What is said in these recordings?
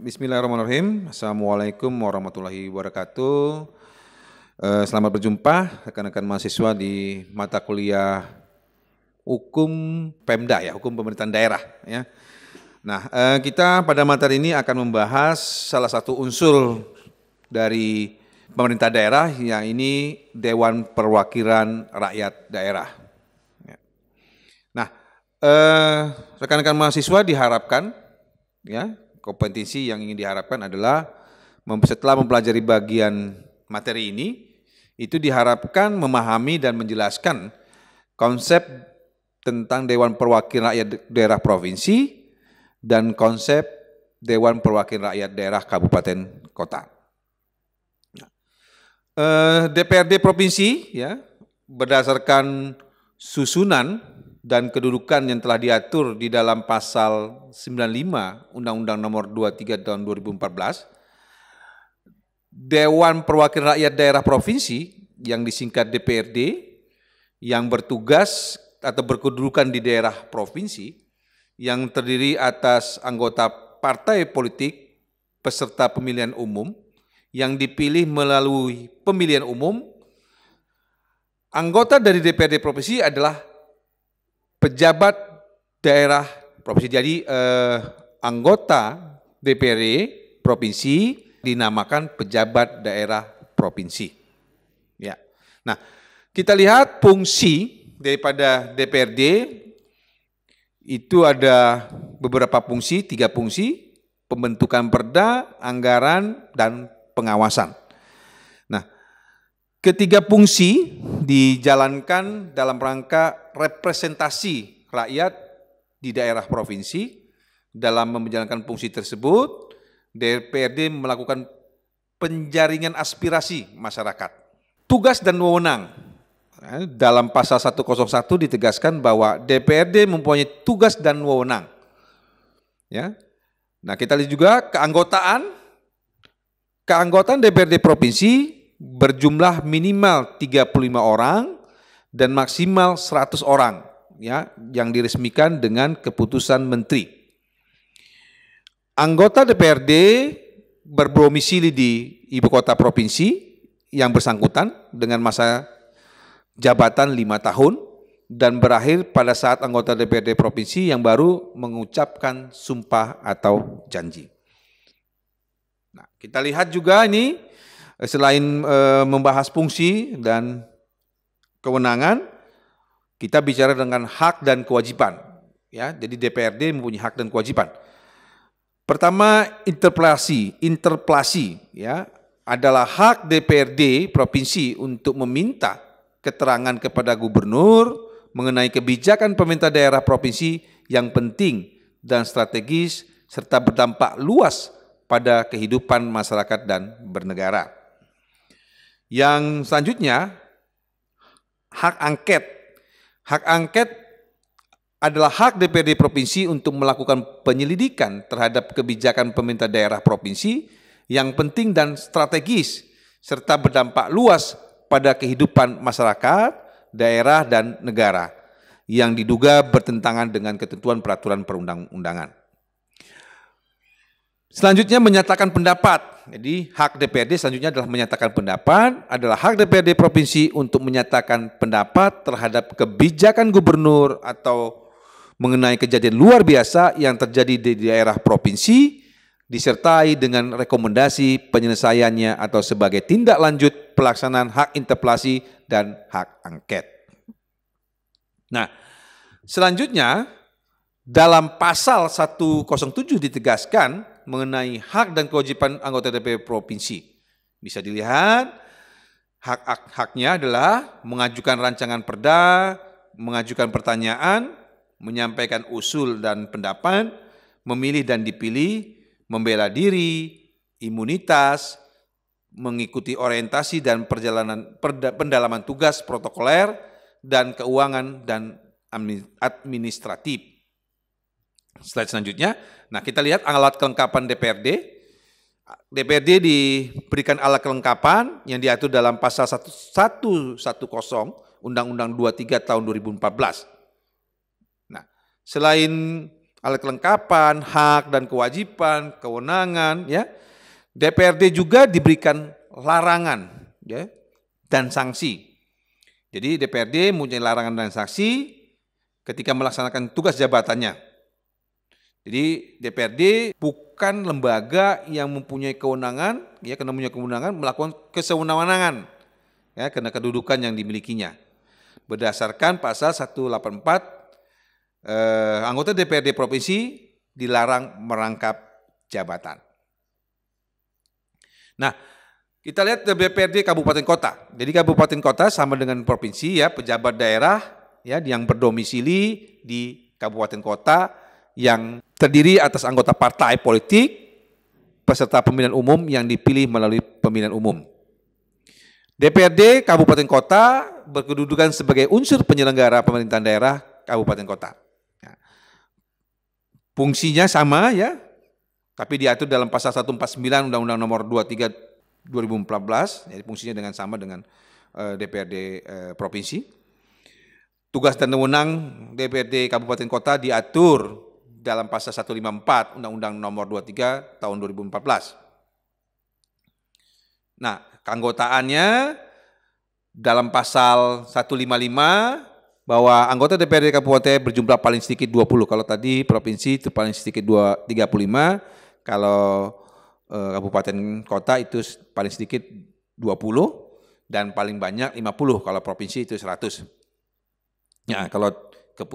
Bismillahirrahmanirrahim. Assalamualaikum warahmatullahi wabarakatuh. Selamat berjumpa rekan-rekan mahasiswa di mata kuliah Hukum Pemda ya, Hukum Pemerintahan Daerah ya. Nah, kita pada materi ini akan membahas salah satu unsur dari pemerintah daerah, yang ini Dewan Perwakilan Rakyat Daerah. Nah, rekan-rekan mahasiswa diharapkan ya, kompetensi yang ingin diharapkan adalah setelah mempelajari bagian materi ini, itu diharapkan memahami dan menjelaskan konsep tentang Dewan Perwakilan Rakyat Daerah Provinsi dan konsep Dewan Perwakilan Rakyat Daerah Kabupaten Kota. DPRD Provinsi ya, berdasarkan susunan dan kedudukan yang telah diatur di dalam pasal 95 Undang-Undang Nomor 23 Tahun 2014, Dewan Perwakilan Rakyat Daerah Provinsi yang disingkat DPRD yang bertugas atau berkedudukan di daerah provinsi yang terdiri atas anggota partai politik peserta pemilihan umum yang dipilih melalui pemilihan umum. Anggota dari DPRD Provinsi adalah pejabat daerah provinsi. Jadi anggota DPRD provinsi dinamakan pejabat daerah provinsi. Ya. Nah, kita lihat fungsi daripada DPRD itu ada beberapa fungsi, 3 fungsi: pembentukan perda, anggaran, dan pengawasan. Nah, ketiga fungsi dijalankan dalam rangka representasi rakyat di daerah provinsi. Dalam menjalankan fungsi tersebut, DPRD melakukan penjaringan aspirasi masyarakat. Tugas dan wewenang. Dalam pasal 101 ditegaskan bahwa DPRD mempunyai tugas dan wewenang. Ya. Nah, kita lihat juga keanggotaan DPRD provinsi berjumlah minimal 35 orang dan maksimal 100 orang ya, yang diresmikan dengan keputusan menteri. Anggota DPRD berdomisili di ibu kota provinsi yang bersangkutan dengan masa jabatan 5 tahun dan berakhir pada saat anggota DPRD provinsi yang baru mengucapkan sumpah atau janji. Nah, kita lihat juga ini selain membahas fungsi dan kewenangan, kita bicara dengan hak dan kewajiban. Ya, jadi DPRD mempunyai hak dan kewajiban. Pertama, interpelasi ya, adalah hak DPRD provinsi untuk meminta keterangan kepada gubernur mengenai kebijakan pemerintah daerah provinsi yang penting dan strategis serta berdampak luas pada kehidupan masyarakat dan bernegara. Yang selanjutnya, hak angket. Hak angket adalah hak DPRD provinsi untuk melakukan penyelidikan terhadap kebijakan pemerintah daerah provinsi yang penting dan strategis serta berdampak luas pada kehidupan masyarakat, daerah, dan negara yang diduga bertentangan dengan ketentuan peraturan perundang-undangan. Selanjutnya, menyatakan pendapat. Jadi hak DPRD selanjutnya adalah menyatakan pendapat, adalah hak DPRD provinsi untuk menyatakan pendapat terhadap kebijakan gubernur atau mengenai kejadian luar biasa yang terjadi di daerah provinsi, disertai dengan rekomendasi penyelesaiannya atau sebagai tindak lanjut pelaksanaan hak interpelasi dan hak angket. Nah, selanjutnya dalam pasal 107 ditegaskan mengenai hak dan kewajiban anggota DPRD provinsi. Bisa dilihat, hak-haknya adalah mengajukan rancangan perda, mengajukan pertanyaan, menyampaikan usul dan pendapat, memilih dan dipilih, membela diri, imunitas, mengikuti orientasi dan pendalaman tugas protokoler dan keuangan dan administratif. Slide selanjutnya. Nah, kita lihat alat kelengkapan DPRD. DPRD diberikan alat kelengkapan yang diatur dalam pasal 110 Undang-Undang 23 tahun 2014. Nah, selain alat kelengkapan, hak dan kewajiban, kewenangan, ya. DPRD juga diberikan larangan, ya, dan sanksi. Jadi DPRD mempunyai larangan dan sanksi ketika melaksanakan tugas jabatannya. Jadi DPRD bukan lembaga yang mempunyai kewenangan, ya, karena mempunyai kewenangan melakukan kesewenang-wenangan, ya, karena kedudukan yang dimilikinya. Berdasarkan pasal 184, anggota DPRD provinsi dilarang merangkap jabatan. Nah, kita lihat DPRD kabupaten kota. Jadi kabupaten kota sama dengan provinsi, ya, pejabat daerah, ya, yang berdomisili di kabupaten kota yang terdiri atas anggota partai politik peserta pemilihan umum yang dipilih melalui pemilihan umum. DPRD kabupaten kota berkedudukan sebagai unsur penyelenggara pemerintahan daerah kabupaten kota. Fungsinya sama, ya, tapi diatur dalam pasal 149 Undang-Undang Nomor 23 2014, jadi fungsinya sama dengan DPRD provinsi. Tugas dan wewenang DPRD kabupaten kota diatur dalam pasal 154 Undang-Undang Nomor 23 tahun 2014. Nah, keanggotaannya dalam pasal 155 bahwa anggota DPRD kabupaten berjumlah paling sedikit 20. Kalau tadi provinsi itu paling sedikit 35, kalau kabupaten kota itu paling sedikit 20 dan paling banyak 50, kalau provinsi itu 100. Nah, kalau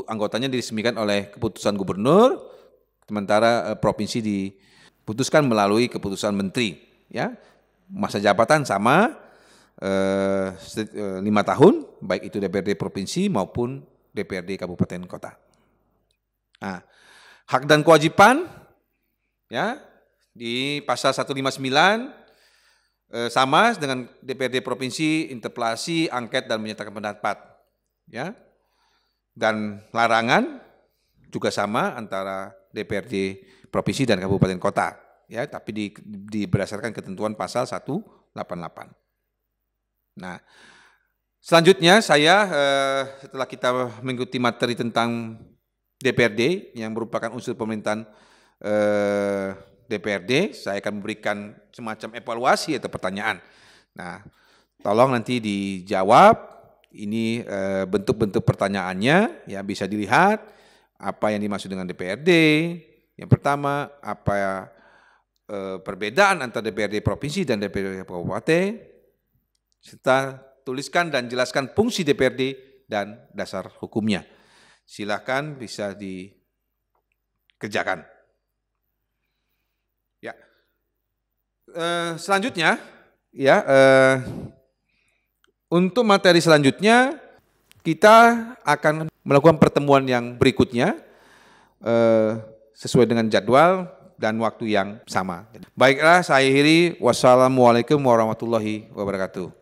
anggotanya diresmikan oleh keputusan gubernur, sementara provinsi diputuskan melalui keputusan menteri, ya. Masa jabatan sama 5 tahun, baik itu DPRD provinsi maupun DPRD kabupaten kota. Nah, hak dan kewajiban, ya, di pasal 159 sama dengan DPRD provinsi, interpelasi, angket dan menyatakan pendapat, ya. Dan larangan juga sama antara DPRD provinsi dan kabupaten kota, ya, tapi berdasarkan ketentuan pasal 188. Nah, selanjutnya saya setelah kita mengikuti materi tentang DPRD yang merupakan unsur pemerintahan DPRD, saya akan memberikan semacam evaluasi atau pertanyaan. Nah, tolong nanti dijawab. Ini bentuk-bentuk pertanyaannya, ya, bisa dilihat apa yang dimaksud dengan DPRD. Yang pertama, apa perbedaan antara DPRD provinsi dan DPRD kabupaten, serta tuliskan dan jelaskan fungsi DPRD dan dasar hukumnya. Silakan bisa dikerjakan. Ya, selanjutnya, ya, untuk materi selanjutnya kita akan melakukan pertemuan yang berikutnya sesuai dengan jadwal dan waktu yang sama. Baiklah, saya akhiri. Wassalamualaikum warahmatullahi wabarakatuh.